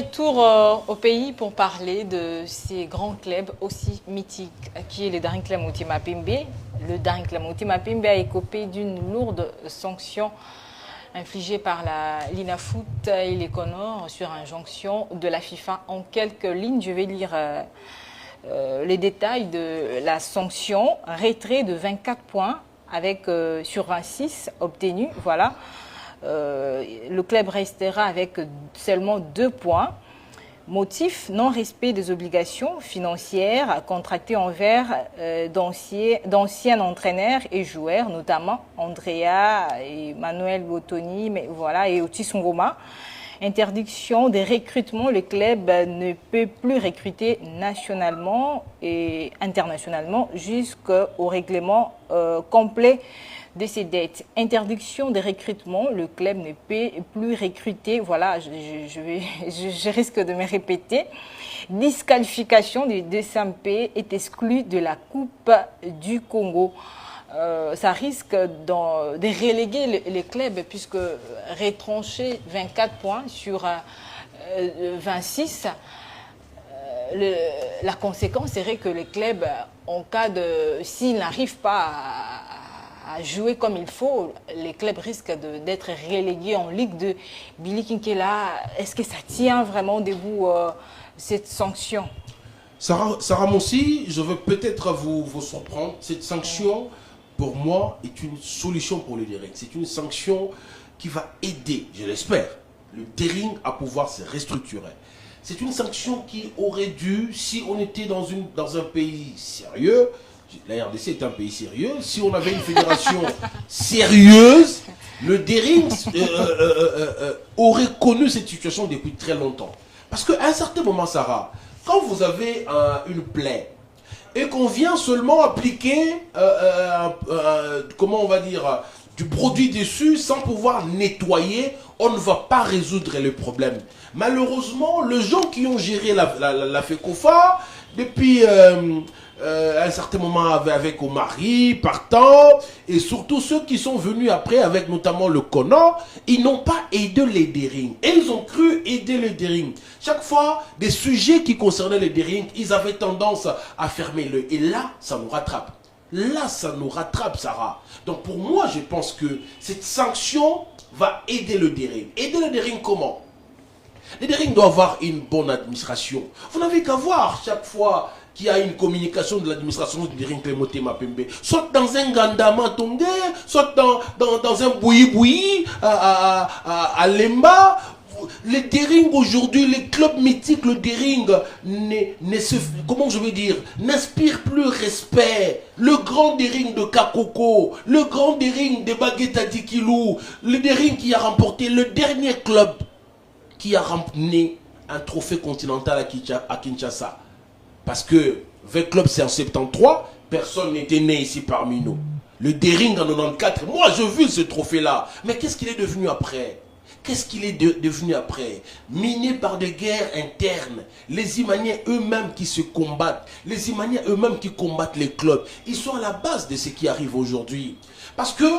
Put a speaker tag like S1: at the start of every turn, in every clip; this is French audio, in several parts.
S1: retour au pays pour parler de ces grands clubs aussi mythiques qui est le Daring Club Motema Pembe. Le Daring Club Motema Pembe a écopé d'une lourde sanction infligée par l'INAFOOT et les Comores sur injonction de la FIFA. En quelques lignes, je vais lire les détails de la sanction. Retrait de 24 points avec, sur 26 obtenus. Voilà. Le club restera avec seulement 2 points. Motif, non-respect des obligations financières contractées envers d'anciens entraîneurs et joueurs, notamment Andrea et Manuel Bottoni, mais voilà, et Otis Ngoma. Interdiction des recrutements, le club ne peut plus recruter nationalement et internationalement jusqu'au règlement complet de ses dettes. Interdiction des recrutements, le club ne peut plus recruter, voilà, je risque de me répéter. Disqualification du DSMP est exclu de la Coupe du Congo. Ça risque de reléguer les clubs puisque retrancher 24 points sur 26, la conséquence serait que les clubs, en cas de, s'ils n'arrivent pas à jouer comme il faut, les clubs risquent d'être relégués en Ligue 2. Billy Kinkela, est-ce que ça tient vraiment debout cette sanction?
S2: Sarah Moussi, je veux peut-être vous surprendre. Cette sanction, pour moi, est une solution pour le Daring. C'est une sanction qui va aider, je l'espère, le Daring à pouvoir se restructurer. C'est une sanction qui aurait dû, si on était dans un pays sérieux, la RDC est un pays sérieux, si on avait une fédération sérieuse, le Daring aurait connu cette situation depuis très longtemps. Parce qu'à un certain moment, Sarah, quand vous avez une plaie et qu'on vient seulement appliquer, comment on va dire, du produit dessus sans pouvoir nettoyer, on ne va pas résoudre le problème. Malheureusement, les gens qui ont géré la FECOFA, depuis un certain moment avec Omari, partant, et surtout ceux qui sont venus après avec notamment le Comores, ils n'ont pas aidé les Daring. Et ils ont cru aider les Daring. Chaque fois, des sujets qui concernaient les Daring, ils avaient tendance à fermer l'œil. Et là, ça nous rattrape. Là, ça nous rattrape, Sarah. Donc pour moi, je pense que cette sanction va aider le Daring. Aider le Daring comment? Le Daring doit avoir une bonne administration. Vous n'avez qu'à voir chaque fois qu'il y a une communication de l'administration du Daring Club Motema Pembe, soit dans un Gandama Tongé, soit dans un Bouyi-Bouyi à Lemba. Le Daring aujourd'hui, les clubs mythiques, le Daring comment je vais dire, n'inspire plus respect. Le grand Daring de Kakoko, le grand Daring de Baguetta Dikilou, le Daring qui a remporté le dernier club qui a ramené un trophée continental à Kinshasa. Parce que 20 clubs c'est en 73, personne n'était né ici parmi nous. Le Daring en 94, moi j'ai vu ce trophée-là. Mais qu'est-ce qu'il est devenu après? Qu'est-ce qu'il est devenu après? Miné par des guerres internes. Les Imaniens eux-mêmes qui se combattent. Les Imaniens eux-mêmes qui combattent les clubs. Ils sont à la base de ce qui arrive aujourd'hui. Parce que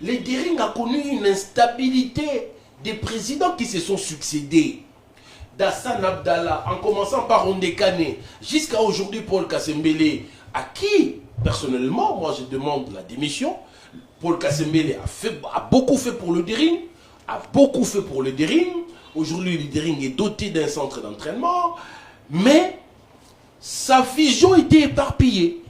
S2: le Daring a connu une instabilité des présidents qui se sont succédés. d'Hassan Abdallah, en commençant par Ondekane, jusqu'à aujourd'hui Paul Kasembele, à qui, personnellement, moi je demande la démission. Paul Kasembele a beaucoup fait pour le Daring, Aujourd'hui, le Daring est doté d'un centre d'entraînement, mais sa vision était éparpillée.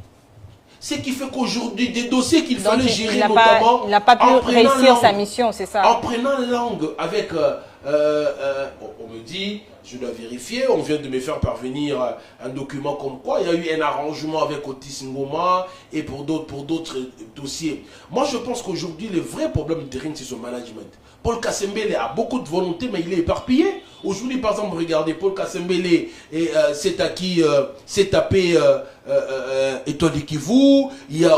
S2: Ce qui fait qu'aujourd'hui, des dossiers qu'il fallait gérer, notamment...
S1: Il n'a pas pu réussir sa mission, c'est ça.
S2: En prenant langue avec... on me dit, je dois vérifier, on vient de me faire parvenir un document comme quoi il y a eu un arrangement avec Otis Ngoma et pour d'autres dossiers. Moi, je pense qu'aujourd'hui, le vrai problème du Daring, c'est son management. Paul Kasembele a beaucoup de volonté, mais il est éparpillé. Aujourd'hui, par exemple, regardez, Paul Kasembele s'est tapé Étoile Kivu,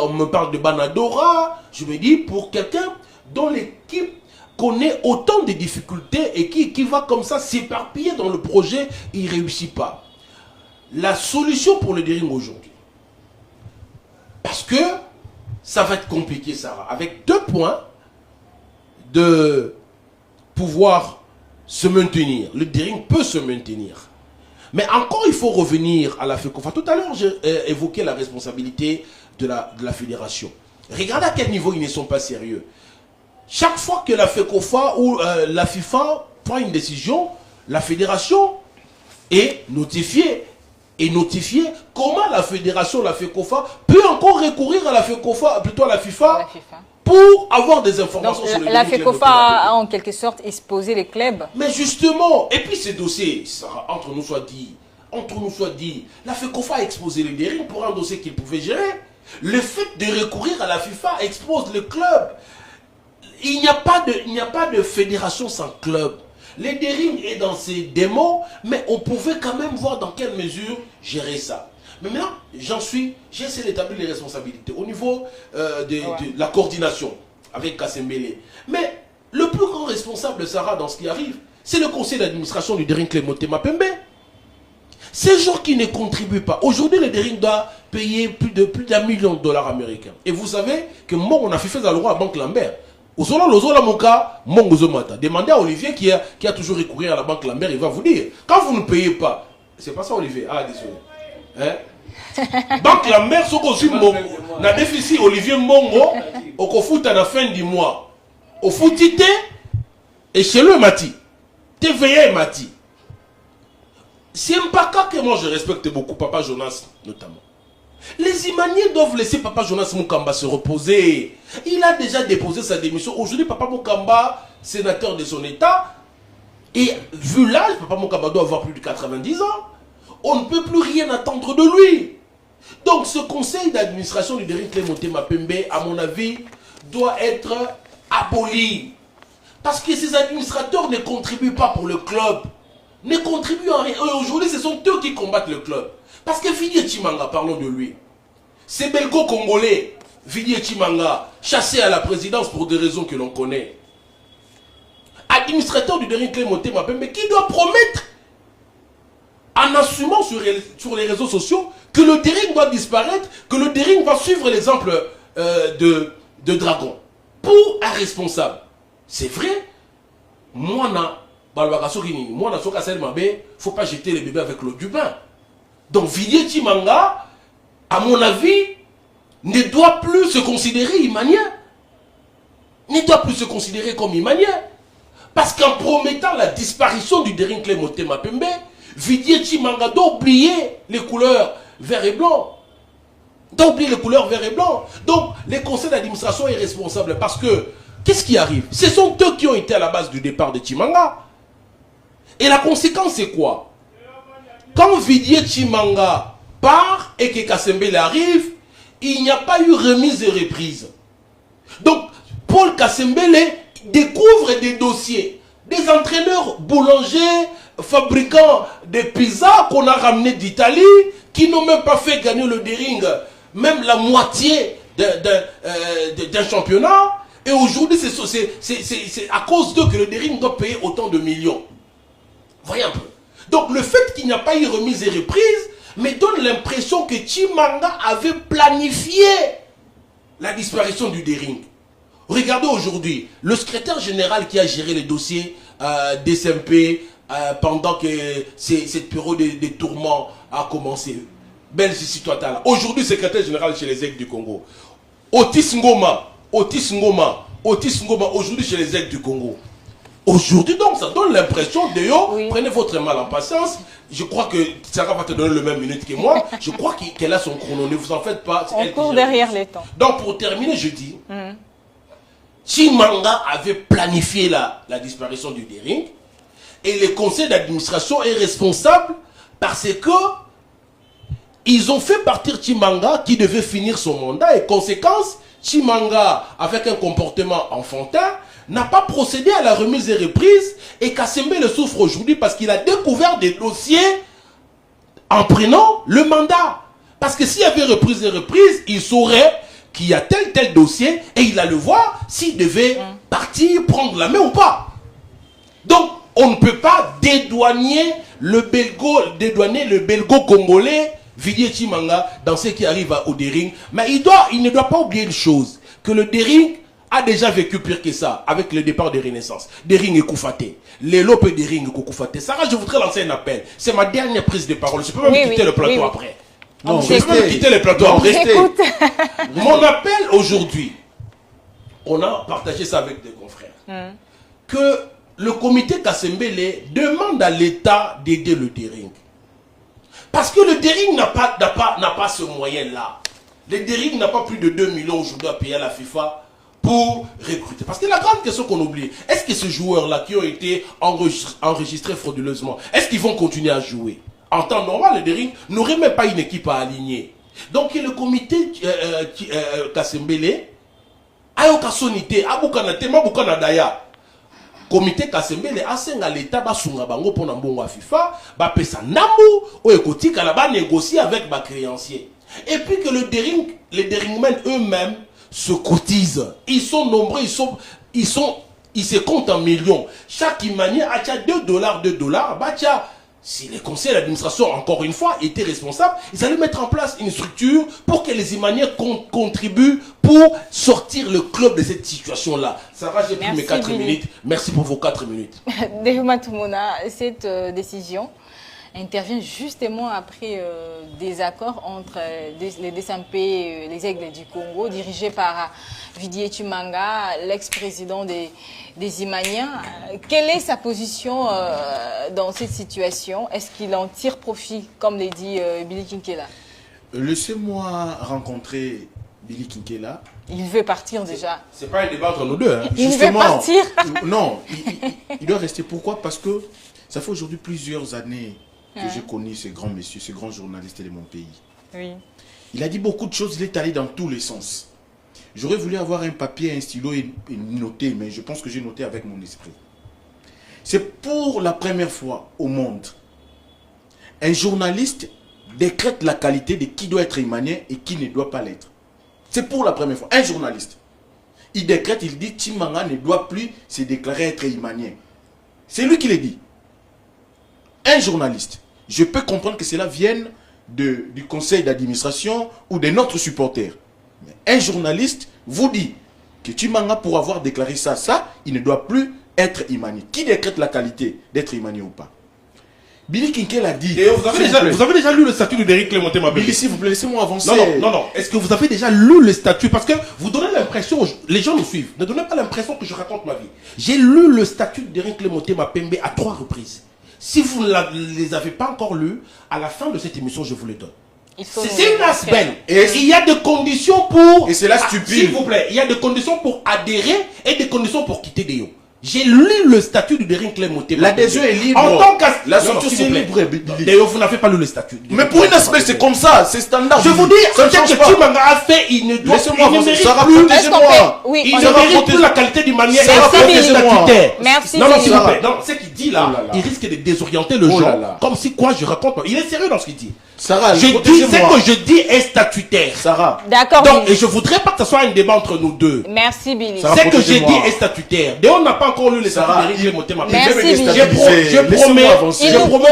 S2: on me parle de Banadora. Je me dis, pour quelqu'un dont l'équipe connaît autant de difficultés et qui va comme ça s'éparpiller dans le projet, il ne réussit pas. La solution pour le Daring aujourd'hui, parce que ça va être compliqué, Sarah, avec 2 points de pouvoir se maintenir. Le Dering peut se maintenir. Mais encore, il faut revenir à la FECOFA. Tout à l'heure, j'ai évoqué la responsabilité de la fédération. Regardez à quel niveau ils ne sont pas sérieux. Chaque fois que la FECOFA ou la FIFA prend une décision, la fédération est notifiée. Comment la fédération, la FECOFA, peut encore recourir à la FECOFA, plutôt à la FIFA, pour avoir des informations.
S1: Donc,
S2: sur les
S1: la FECOFA a en quelque sorte exposé les clubs.
S2: Mais justement, et puis ces dossiers, ça, entre nous soit dit, la FECOFA a exposé les dérives pour un dossier qu'il pouvait gérer. Le fait de recourir à la FIFA expose le club. Il n'y a pas de fédération sans club. Les dérives est dans ces démos, mais on pouvait quand même voir dans quelle mesure gérer ça. Mais maintenant, j'ai essayé d'établir les responsabilités au niveau de la coordination avec Kassembele. Mais le plus grand responsable, Sarah, dans ce qui arrive, c'est le conseil d'administration du Dering Club Motema Pembe. Ces gens qui ne contribuent pas. Aujourd'hui, le Dering doit payer plus d'1 million de dollars américains. Et vous savez que moi, on a fait la loi à Banque Lambert. Demandez à Olivier qui a toujours recouru à la Banque Lambert, il va vous dire. Quand vous ne payez pas, c'est pas ça Olivier, ah désolé. Hein? Banque Lambert, ce qu'on suit, na déficit Olivier Mongo, au fout à la fin du mois. Au foutité, et chez le Mati. TVA et Mati. C'est un pas que moi je respecte beaucoup, Papa Jonas notamment. Les Imaniens doivent laisser Papa Jonas Mukamba se reposer. Il a déjà déposé sa démission. Aujourd'hui, Papa Mukamba, sénateur de son État, et vu l'âge, Papa Mukamba doit avoir plus de 90 ans. On ne peut plus rien attendre de lui. Donc ce conseil d'administration du Dering Club Motema Pembe, à mon avis, doit être aboli. Parce que ces administrateurs ne contribuent pas pour le club. Ne contribuent à rien. Aujourd'hui, ce sont eux qui combattent le club. Parce que Vidi Chimanga, parlons de lui. C'est belgo-congolais, Vidi Chimanga, chassé à la présidence pour des raisons que l'on connaît. Administrateur du Dering Club Motema Pembe, qui doit promettre, en assumant sur les réseaux sociaux, que le Dering doit disparaître, que le Dering va suivre l'exemple de Dragon. Pour un responsable. C'est vrai, moi, il ne faut pas jeter les bébés avec l'eau du bain. Donc Vidi Chimanga, à mon avis, ne doit plus se considérer imanien. Ne doit plus se considérer comme imanien. Parce qu'en promettant la disparition du Dering Club Motema Pembe, Vidi Chimanga doit oublier les couleurs vert et blanc. Donc les conseils d'administration est responsable parce que, qu'est-ce qui arrive? Ce sont eux qui ont été à la base du départ de Chimanga. Et la conséquence c'est quoi? Quand Vidi Chimanga part et que Kassembele arrive, il n'y a pas eu remise et reprise. Donc, Paul Kassembele découvre des dossiers. Des entraîneurs boulangers, fabricants de pizzas qu'on a ramenés d'Italie, qui n'ont même pas fait gagner le Dering, même la moitié d'un championnat. Et aujourd'hui, c'est à cause d'eux que le Dering doit payer autant de millions. Voyez un peu. Donc le fait qu'il n'y a pas eu remise et reprise me donne l'impression que Chimanga avait planifié la disparition du Dering. Regardez aujourd'hui, le secrétaire général qui a géré les dossiers d'SMP pendant que cette période de tourments a commencé. Belge Citoatala. Aujourd'hui, secrétaire général chez les Aigles du Congo. Otis Ngoma, aujourd'hui chez les Aigles du Congo. Aujourd'hui, donc, ça donne l'impression de prenez votre mal en patience. Je crois que Sarah va te donner le même minute que moi. Je crois qu'elle a son chrono. Ne vous en faites pas.
S1: On court derrière les temps.
S2: Donc, pour terminer, je dis, Chimanga avait planifié la disparition du Dering et le conseil d'administration est responsable parce que ils ont fait partir Chimanga qui devait finir son mandat et conséquence, Chimanga, avec un comportement enfantin, n'a pas procédé à la remise et reprise et Kassembele souffre aujourd'hui parce qu'il a découvert des dossiers en prenant le mandat. Parce que s'il y avait reprise et reprise, il saurait qu'il y a tel dossier et il allait voir s'il devait partir, prendre la main ou pas. Donc, on ne peut pas dédouaner le belgo-congolais Vidi Chimanga dans ce qui arrive au Dering. Mais il ne doit pas oublier une chose, que le Dering a déjà vécu pire que ça avec le départ de Renaissance. Dering et Koufaté. Les lopes de Dering et Koufaté. Sarah, je voudrais lancer un appel. C'est ma dernière prise de parole. Je peux même quitter le plateau après. Non, je peux même quitter le plateau après. Mon appel aujourd'hui, on a partagé ça avec des confrères, que le comité Kasembele demande à l'État d'aider le Dering. Parce que le Dering n'a pas ce moyen-là. Le Dering n'a pas plus de 2 millions aujourd'hui à payer à la FIFA pour recruter. Parce que la grande question qu'on oublie, est-ce que ces joueurs-là qui ont été enregistrés frauduleusement, est-ce qu'ils vont continuer à jouer? En temps normal, le Dering n'aurait même pas une équipe à aligner. Donc le comité Kasembele a une sonité, a beaucoup daya. Comité Kasembele a senga l'État basunga bango pour nambongo FIFA, ba pesa nambu o ekoti kala ba négocier avec ba créancier. Et puis que les Deringmen eux-mêmes se cotisent. Ils sont nombreux, ils se comptent en millions. Chaque Imanien a $2, bah tiens, si les conseils d'administration, encore une fois, étaient responsables, ils allaient mettre en place une structure pour que les Imaniens contribuent pour sortir le club de cette situation-là. Sarah, j'ai pris mes 4 minutes. Merci pour vos 4 minutes.
S1: Dehuma Tumona, cette décision intervient justement après des accords entre les DSMP, les Aigles du Congo, dirigés par Didier Chimanga, l'ex-président des Imaniens. Quelle est sa position dans cette situation? Est-ce qu'il en tire profit, comme l'a dit Billy Kinkela?
S3: Laissez-moi rencontrer Billy Kinkela.
S1: Il veut partir déjà.
S2: C'est pas un débat entre nous deux. Hein.
S1: Il veut partir.
S3: Non, il doit rester. Pourquoi? Parce que ça fait aujourd'hui plusieurs années que j'ai connu ce grand monsieur, ce grand journaliste de mon pays.
S1: Oui.
S3: Il a dit beaucoup de choses, il est allé dans tous les sens. J'aurais voulu avoir un papier, un stylo et noter, mais je pense que j'ai noté avec mon esprit. C'est pour la première fois au monde, un journaliste décrète la qualité de qui doit être imanien et qui ne doit pas l'être. C'est pour la première fois, un journaliste. Il décrète, il dit Chimanga ne doit plus se déclarer être imanien. C'est lui qui le dit. Un journaliste. Je peux comprendre que cela vienne du conseil d'administration ou de notre supporter. Mais un journaliste vous dit que Chimanga, pour avoir déclaré ça, il ne doit plus être imanien. Qui décrète la qualité d'être imanien ou pas? Billy Kinkela a dit...
S2: Vous avez déjà lu le statut de Dering Clémenté Mapembe?
S3: Billy, s'il vous plaît, laissez-moi avancer.
S2: Non. Est-ce que vous avez déjà lu le statut? Parce que vous donnez l'impression, les gens nous suivent, ne donnez pas l'impression que je raconte ma vie. J'ai lu le statut de Dering Clémenté Mapembe à 3 reprises. Si vous ne les avez pas encore lus, à la fin de cette émission, je vous les donne. C'est une asbelle. Et il y a des conditions pour...
S3: Et c'est là stupide.
S2: S'il vous plaît, il y a des conditions pour adhérer et des conditions pour quitter Déo. J'ai lu le statut de Dering Clémenté.
S3: L'adhésion est libre.
S2: En tant qu'as...
S3: La sortie est libre.
S2: Déo, vous n'avez pas lu le statut.
S3: Mais pour une asbelle, c'est comme ça. C'est standard.
S2: Je vous dis, ce que Chimanga a fait, il ne doit pas... Il ne mérite plus la qualité du manière statutaire.
S1: Merci.
S2: Non, s'il vous plaît. Ce qu'il dit là, il risque de désorienter le genre. Comme si quoi, je raconte. Il est sérieux dans ce qu'il dit.
S3: Sarah,
S2: ce que je dis est statutaire.
S3: Sarah.
S1: D'accord.
S2: Donc, et je voudrais pas que ce soit un débat entre nous deux.
S1: Merci, Billy.
S2: Ce que j'ai dit est statutaire. Et on n'a pas encore lu les statuts de Dering Clémenté Mapembe.
S1: Merci, Billy.
S2: Je promets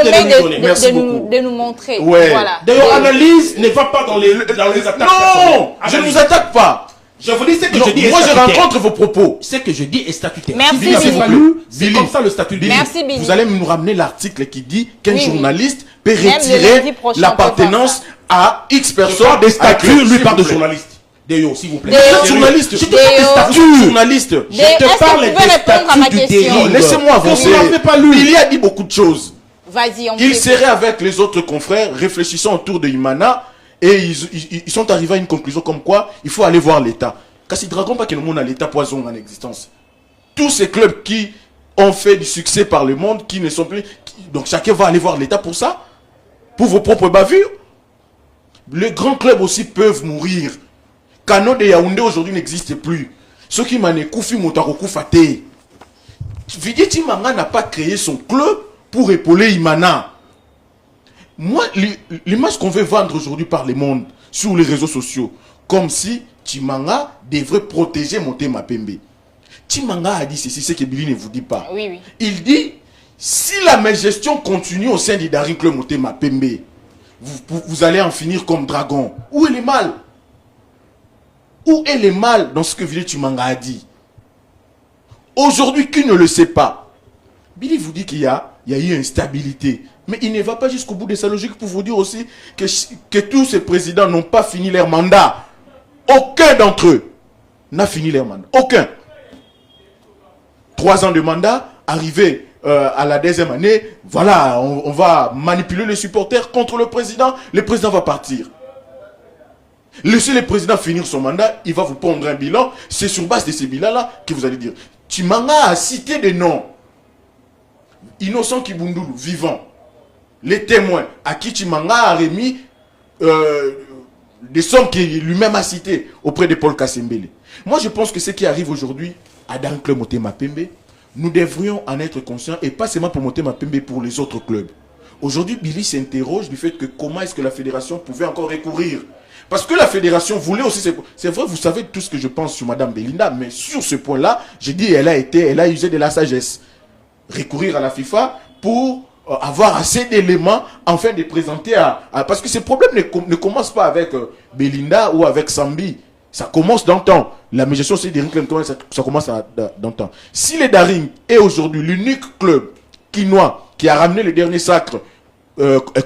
S2: de nous donner.
S3: Merci beaucoup.
S1: De nous montrer.
S3: Ouais.
S1: Voilà.
S2: D'ailleurs, analyse ne va pas dans les attaques.
S3: Non, je ne vous attaque pas.
S2: Je vous dis ce que je dis.
S3: Moi, je rencontre vos propos.
S2: Ce que je dis est statutaire.
S1: Merci,
S2: Billy. C'est comme ça le statut de Billy.
S1: Merci, Billy.
S3: Vous allez nous ramener l'article qui dit qu'un journaliste peut retirer l'appartenance à X personnes.
S2: Des statuts, lui parle de journaliste. Déo, s'il vous plaît.
S3: Journaliste.
S2: Je te parle des statuts.
S3: Journaliste.
S2: Je te parle des statuts du Dering.
S3: Laissez-moi avancer.
S2: Vous n'avez pas lu.
S3: Il y a dit beaucoup de choses.
S1: Vas-y, on
S3: Il serait avec les autres confrères réfléchissant autour de Imana et ils sont arrivés à une conclusion comme quoi il faut aller voir l'État. Kasi Dragon pas que le monde a l'État poison en existence. Tous ces clubs qui ont fait du succès par le monde, qui ne sont plus... Donc chacun va aller voir l'État pour ça, pour vos propres bavures. Les grands clubs aussi peuvent mourir. Kano de Yaoundé aujourd'hui n'existe plus. Ceux qui m'en écoutent, Motaro Koufate. Vidi Timanga n'a pas créé son club pour épauler Imana. Moi, l'image qu'on veut vendre aujourd'hui par le monde, sur les réseaux sociaux, comme si Chimanga devrait protéger Motema Mapembe. Chimanga a dit ceci, c'est que Billy ne vous dit pas.
S1: Oui.
S3: Il dit, si la malgestion continue au sein du Dering Club Motema Mapembe, vous allez en finir comme Dragon. Où est le mal? Où est le mal dans ce que Billy Chimanga a dit? Aujourd'hui, qui ne le sait pas? Billy vous dit qu'il y a eu une stabilité. Mais il ne va pas jusqu'au bout de sa logique pour vous dire aussi que tous ces présidents n'ont pas fini leur mandat. Aucun d'entre eux n'a fini leur mandat. Aucun. 3 ans de mandat, arrivé à la 2e année, voilà, on va manipuler les supporters contre le président va partir. Laissez le président finir son mandat, il va vous prendre un bilan. C'est sur base de ces bilans-là que vous allez dire. Chimanga a cité des noms. Innocent Kibundulu, vivant. Les témoins à qui Chimanga a remis des sommes qu'il lui-même a citées auprès de Paul Kasembele. Moi, je pense que ce qui arrive aujourd'hui à Daring Club Motema Pembe, nous devrions en être conscients, et pas seulement pour Motema Pembe, pour les autres clubs. Aujourd'hui, Billy s'interroge du fait que comment est-ce que la fédération pouvait encore recourir. Parce que la fédération voulait aussi... C'est vrai, vous savez tout ce que je pense sur Madame Belinda, mais sur ce point-là, j'ai dit, elle a usé de la sagesse. Recourir à la FIFA pour avoir assez d'éléments afin de présenter parce que ce problème ne commence pas avec Belinda ou avec Sambi. Ça commence dans le temps. La gestion aussi des Daring Club, ça commence dans le temps. Si les Daring est aujourd'hui l'unique club quinois qui a ramené le dernier sacre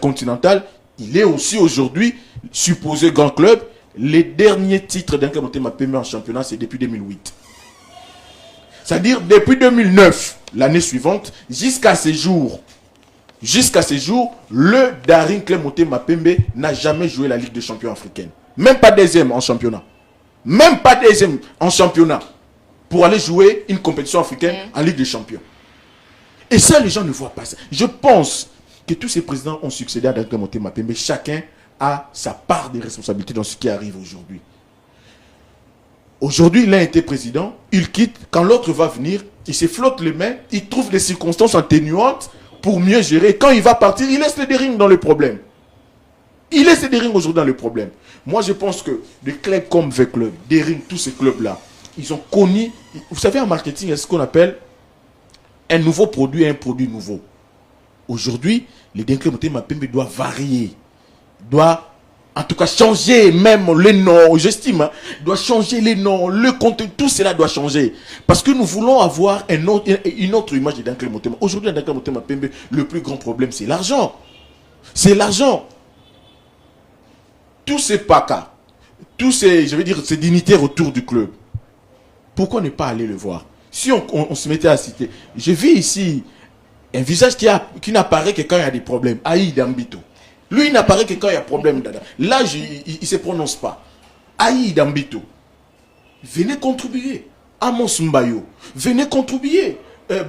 S3: continental, il est aussi aujourd'hui supposé grand club. Les derniers titres d'un club Motema Pembe en championnat, c'est depuis 2008. C'est-à-dire depuis 2009, l'année suivante, jusqu'à ces jours, le Daring Club Motema Pembe n'a jamais joué la Ligue des champions africaine. Même pas 2e en championnat. Même pas 2e en championnat. Pour aller jouer une compétition africaine en Ligue des champions. Et ça, les gens ne voient pas ça. Je pense que tous ces présidents ont succédé à Daring Club Motema Pembe. Chacun a sa part de responsabilité dans ce qui arrive aujourd'hui. Aujourd'hui, l'un était président, il quitte, quand l'autre va venir, il se flotte les mains, il trouve des circonstances atténuantes pour mieux gérer. Quand il va partir, il laisse les Daring dans le problème. Il laisse les Daring aujourd'hui dans le problème. Moi, je pense que des clubs comme V-Club, Daring, tous ces clubs-là, ils ont connu, vous savez, en marketing, il y a ce qu'on appelle un nouveau produit et un produit nouveau. Aujourd'hui, les Daring Club Motema Pembe doivent varier, doit en tout cas changer même les noms, j'estime, doit changer les noms, le contenu, tout cela doit changer. Parce que nous voulons avoir une autre image de Daring Club Motema. Aujourd'hui, dans Daring Club Motema Pembe, le plus grand problème, c'est l'argent. C'est l'argent. Tous ces PACA, tous ces, je veux dire, ces dignitaires autour du club, pourquoi ne pas aller le voir? Si on se mettait à citer, je vis ici un visage qui n'apparaît que quand il y a des problèmes. Aïe Dambito. Lui, il n'apparaît que quand il y a problème. Là, il ne se prononce pas. Aïe Dambito. Venez contribuer. Amos Mbayo. Venez contribuer.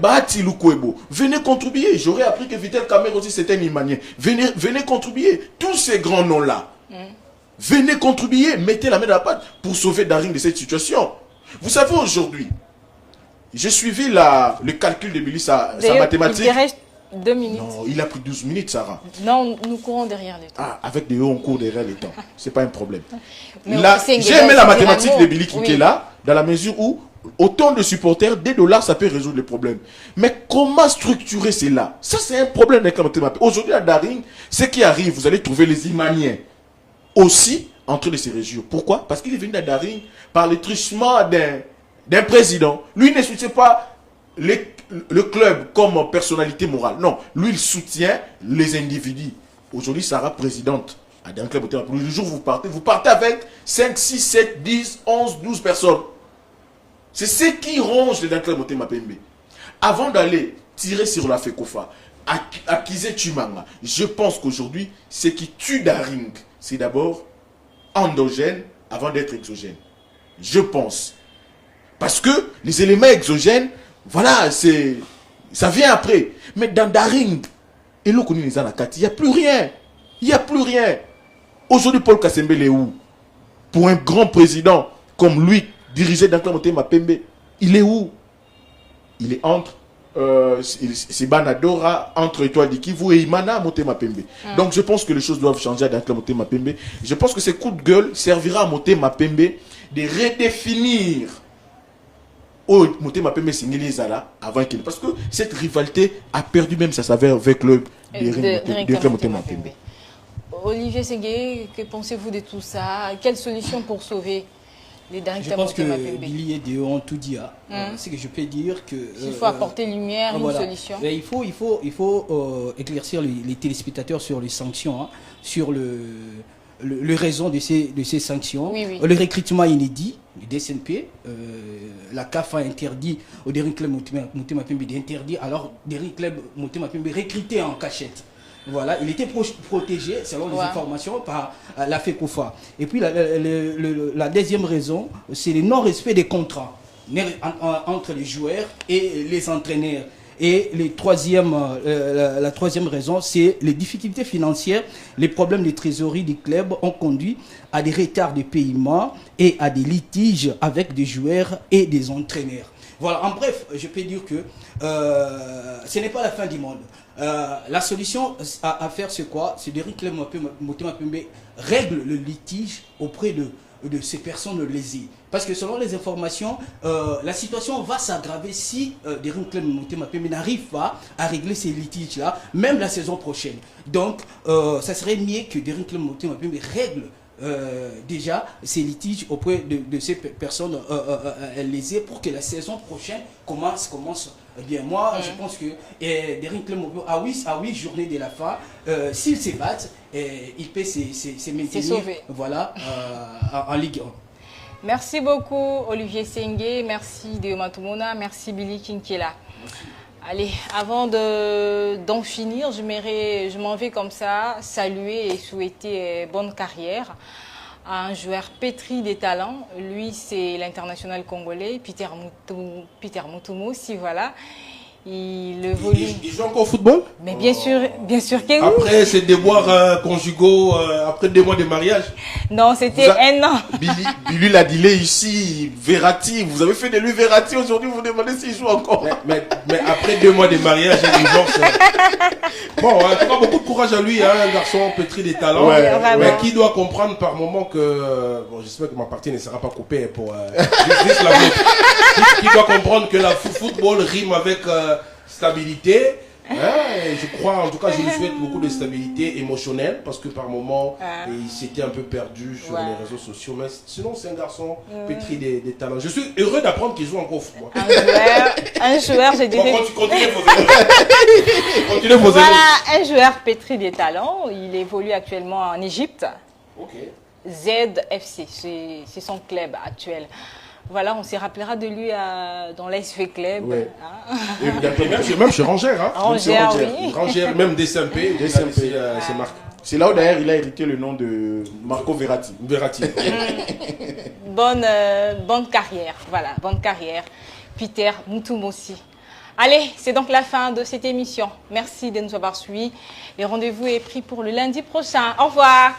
S3: Bahati Lukwebo. Venez contribuer. J'aurais appris que Vitel Kamer aussi c'était un Imanien. Venez contribuer. Tous ces grands noms-là. Venez contribuer. Mettez la main dans la pâte pour sauver Daring de cette situation. Vous savez, aujourd'hui, j'ai suivi le calcul de Billy, sa mathématique.
S1: Il reste 2 minutes.
S3: Non, il a pris 12 minutes, Sarah.
S1: Non, nous courons derrière les temps.
S3: Ah, avec des hauts, on court derrière les temps. C'est pas un problème.
S1: J'ai
S3: aimé la mathématique de Billy qui est là, dans la mesure où autant de supporters, des dollars, ça peut résoudre le problème. Mais comment structurer cela? Ça, c'est un problème avec la mathématique. Aujourd'hui, à Daring, ce qui arrive, vous allez trouver les Imaniens aussi en train de se réjouir. Pourquoi? Parce qu'il est venu à Daring par le truchement d'un président. Lui, il ne soutient pas le club comme personnalité morale. Non, lui, il soutient les individus. Aujourd'hui, Sarah, présidente à Daring Club Motema Pembe. Le jour où vous partez avec 5, 6, 7, 10, 11, 12 personnes. C'est ce qui ronge le Daring Club Motema Pembe. Avant d'aller tirer sur la FECOFA, acquiser Chimanga, je pense qu'aujourd'hui, ce qui tue Daring, c'est d'abord endogène avant d'être exogène. Je pense. Parce que les éléments exogènes, voilà, ça vient après. Mais dans Daring, et l'on connaît les Anakati, il n'y a plus rien. Il n'y a plus rien. Aujourd'hui, Paul Kasembele est où? Pour un grand président comme lui, dirigé Daring Club Motema Pembe, il est où? Il est entre c'est Banadora, entre Étoile du Kivu et Imana Motema Pembe. Donc je pense que les choses doivent changer à Daring Club Motema Pembe. Je pense que ce coup de gueule servira à Motema Pembe de redéfinir Motema Pembe Singeli Zala avant qu'il. Parce que cette rivalité a perdu même sa saveur avec le Daring Club Motema Pembe.
S1: Olivier Ségué, que pensez-vous de tout ça? Quelle solution pour sauver les Daring
S4: Je
S1: Club
S4: pense que
S1: Motema Pembe.
S4: Billy et Déo ont tout dit. C'est que je peux dire que...
S1: Il faut apporter lumière, une solution.
S4: Et il faut éclaircir les téléspectateurs sur les sanctions, hein, sur le raison de ces sanctions.
S1: Oui.
S4: Le recrutement inédit du DSNP, la CAF a interdit au Daring Club Motema Pembe d'interdire, alors Daring Club Motema Pembe recruté en cachette. Voilà, il était protégé, selon les informations, par la FECOFA. Et puis la deuxième raison, c'est le non-respect des contrats entre les joueurs et les entraîneurs. Et la troisième raison, c'est les difficultés financières. Les problèmes de trésorerie du club ont conduit à des retards de paiement et à des litiges avec des joueurs et des entraîneurs. Voilà, en bref, je peux dire que ce n'est pas la fin du monde. La solution à faire, c'est quoi? C'est Daring Club Motema Pembe règle le litige auprès de ces personnes lésées. Parce que selon les informations, la situation va s'aggraver si Daring Club Motema Pembe n'arrive pas à régler ces litiges-là, même la saison prochaine. Donc, ça serait mieux que Daring Club Motema Pembe règle déjà ces litiges auprès de ces personnes lésées pour que la saison prochaine commence bien. Moi, je pense que Daring Club Motema à 8 journées de la fin, s'ils se battent, il peut se maintenir voilà, en Ligue 1.
S1: Merci beaucoup Olivier Sengue, merci Déo Matumona, merci Billy Kinkela. Allez, avant d'en finir, je m'en vais comme ça saluer et souhaiter bonne carrière à un joueur pétri des talents. Lui, c'est l'international congolais, Peter Mutumo, si voilà. Il
S2: joue encore au football?
S1: Mais bien sûr que oui.
S2: Après ces déboires conjugaux, après 2 mois de mariage?
S1: Non, c'était 1 an.
S3: Billy l'a dit ici, Verratti. Vous avez fait de lui Verratti aujourd'hui, vous demandez s'il joue encore.
S2: Mais après 2 mois de mariage et divorce. Bon, en tout cas, beaucoup de courage à lui, hein, un garçon pétri des talents. Mais qui doit comprendre par moment que. Bon, j'espère que ma partie ne sera pas coupée pour. Juste la vôtre. Qui doit comprendre que le football rime avec stabilité. Et je crois, en tout cas, je lui souhaite beaucoup de stabilité émotionnelle parce que par moment, il s'était un peu perdu sur les réseaux sociaux. Mais sinon, c'est un garçon pétri des talents. Je suis heureux d'apprendre qu'il joue encore au football.
S1: Un joueur, je dirais.
S2: Continuez vos
S1: Voilà, un joueur pétri des talents. Il évolue actuellement en Égypte. ZFC, c'est son club actuel. Voilà, on se rappellera de lui dans l'ASV Club.
S2: Ouais. Hein. Même chez Rangers. Hein.
S1: Rangers, oui.
S2: Rangers, même DSMP. C'est Marc.
S3: C'est là où d'ailleurs il a hérité le nom de Marco Verratti.
S1: Bonne carrière. Voilà, bonne carrière. Peter Mutumossi. Allez, c'est donc la fin de cette émission. Merci de nous avoir suivis. Le rendez-vous est pris pour le lundi prochain. Au revoir.